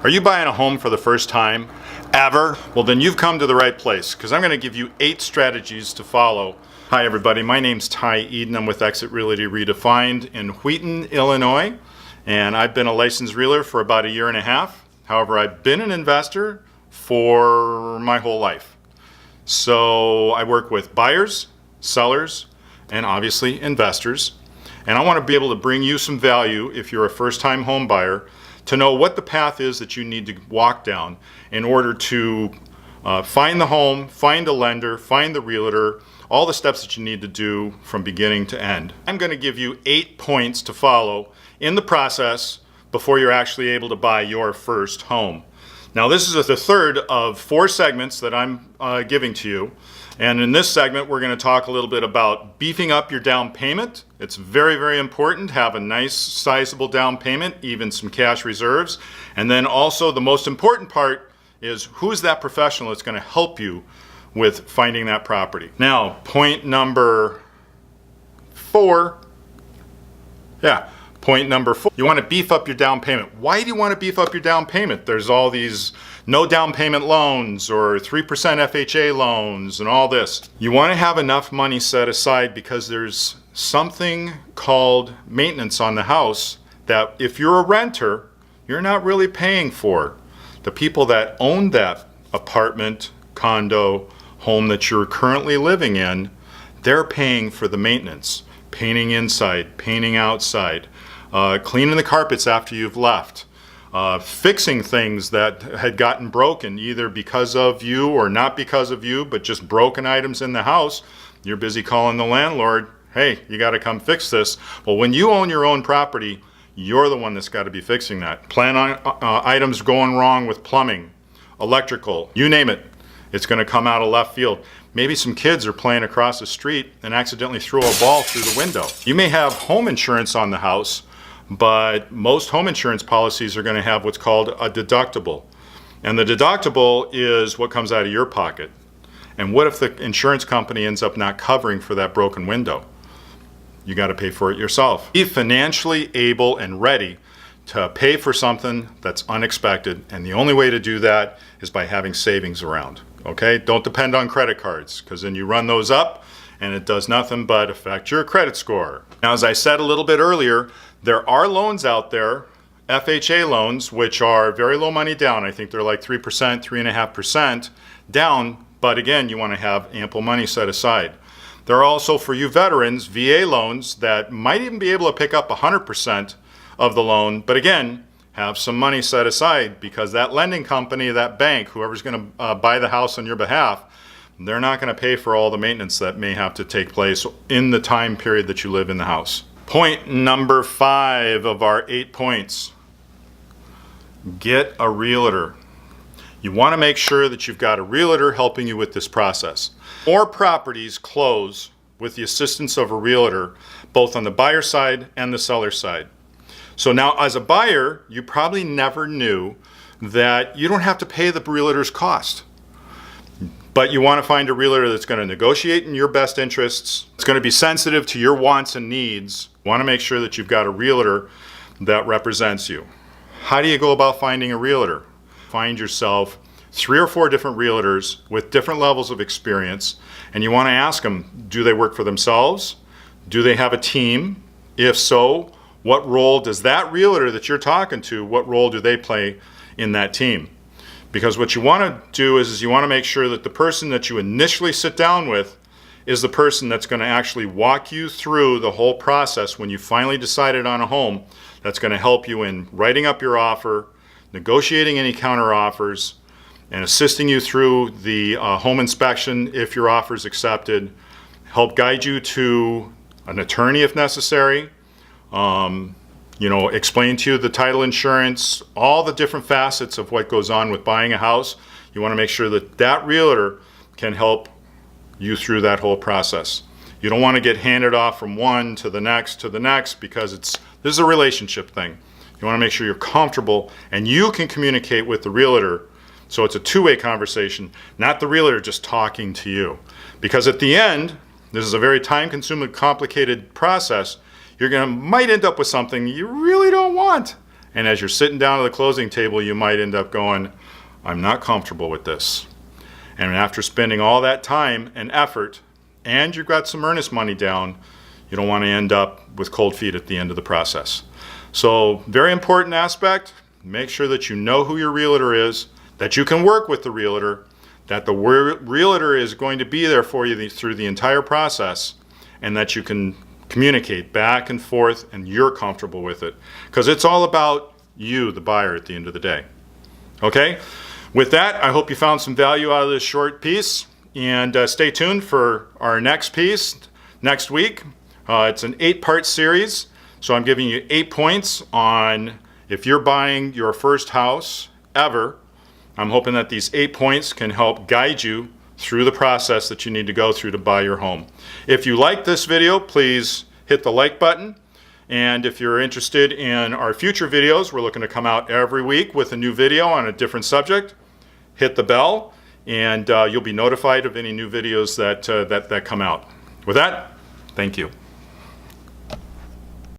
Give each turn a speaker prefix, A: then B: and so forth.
A: Are you buying a home for the first time ever? Well, then you've come to the right place, because I'm going to give you 8 strategies to follow. Hi everybody, my name's Ty Eden. I'm with Exit Realty Redefined in Wheaton, Illinois, and I've been a licensed realtor for about a year and a half. However, I've been an investor for my whole life. So I work with buyers, sellers, and obviously investors. And I want to be able to bring you some value if you're a first-time home buyer, to know what the path is that you need to walk down in order to find the home, find a lender, find the realtor, all the steps that you need to do from beginning to end. I'm going to give you 8 points to follow in the process before you're actually able to buy your first home. Now, this is the third of 4 segments that I'm giving to you. And in this segment, we're going to talk a little bit about beefing up your down payment. It's very, very important to have a nice, sizable down payment, even some cash reserves. And then also the most important part is, who's that professional that's going to help you with finding that property. Now, point number 4. Point number 4, you want to beef up your down payment. Why do you want to beef up your down payment? There's all these no down payment loans or 3% FHA loans and all this. You want to have enough money set aside because there's something called maintenance on the house that if you're a renter, you're not really paying for. The people that own that apartment, condo, home that you're currently living in, they're paying for the maintenance. Painting inside, painting outside, cleaning the carpets after you've left, fixing things that had gotten broken either because of you or not because of you, but just broken items in the house. You're busy calling the landlord, hey, you got to come fix this. Well, when you own your own property, you're the one that's got to be fixing that. Plan on items going wrong with plumbing, electrical, you name it. It's going to come out of left field. Maybe some kids are playing across the street and accidentally throw a ball through the window. You may have home insurance on the house, but most home insurance policies are going to have what's called a deductible. And the deductible is what comes out of your pocket. And what if the insurance company ends up not covering for that broken window? You got to pay for it yourself. Be financially able and ready to pay for something that's unexpected, and the only way to do that is by having savings around. Okay, don't depend on credit cards, because then you run those up and it does nothing but affect your credit score. Now, as I said a little bit earlier, there are loans out there, FHA loans, which are very low money down. I think they're like 3%, 3.5% down, but again, you want to have ample money set aside. There are also, for you veterans, VA loans that might even be able to pick up 100% of the loan, but again, have some money set aside, because that lending company, that bank, whoever's going to buy the house on your behalf, they're not going to pay for all the maintenance that may have to take place in the time period that you live in the house. Point number 5 of our 8 points. Get a realtor. You want to make sure that you've got a realtor helping you with this process. More properties close with the assistance of a realtor, both on the buyer side and the seller side. So now, as a buyer, you probably never knew that you don't have to pay the realtor's cost. But you want to find a realtor that's going to negotiate in your best interests. It's going to be sensitive to your wants and needs. You want to make sure that you've got a realtor that represents you. How do you go about finding a realtor? Find yourself 3 or 4 different realtors with different levels of experience, and you want to ask them, do they work for themselves? Do they have a team? If so, what role does that realtor that you're talking to, what role do they play in that team? Because what you want to do is you want to make sure that the person that you initially sit down with is the person that's going to actually walk you through the whole process when you finally decided on a home, that's going to help you in writing up your offer, negotiating any counter offers, and assisting you through the home inspection if your offer is accepted, help guide you to an attorney if necessary, explain to you the title insurance, all the different facets of what goes on with buying a house. You want to make sure that that realtor can help you through that whole process. You don't want to get handed off from one to the next because this is a relationship thing. You want to make sure you're comfortable and you can communicate with the realtor, so it's a two-way conversation, not the realtor just talking to you. Because at the end, this is a very time-consuming, complicated process. Might end up with something you really don't want. And as you're sitting down at the closing table, you might end up going, I'm not comfortable with this. And after spending all that time and effort, and you've got some earnest money down, you don't want to end up with cold feet at the end of the process. So, very important aspect, make sure that you know who your realtor is, that you can work with the realtor, that the realtor is going to be there for you through the entire process, and that you can communicate back and forth and you're comfortable with it. Because it's all about you, the buyer, at the end of the day. Okay? With that, I hope you found some value out of this short piece, and stay tuned for our next piece next week. It's an 8-part series, so I'm giving you 8 points on if you're buying your first house ever. I'm hoping that these 8 points can help guide you through the process that you need to go through to buy your home. If you like this video, please hit the like button. And if you're interested in our future videos, we're looking to come out every week with a new video on a different subject. Hit the bell, and you'll be notified of any new videos that come out. With that, thank you.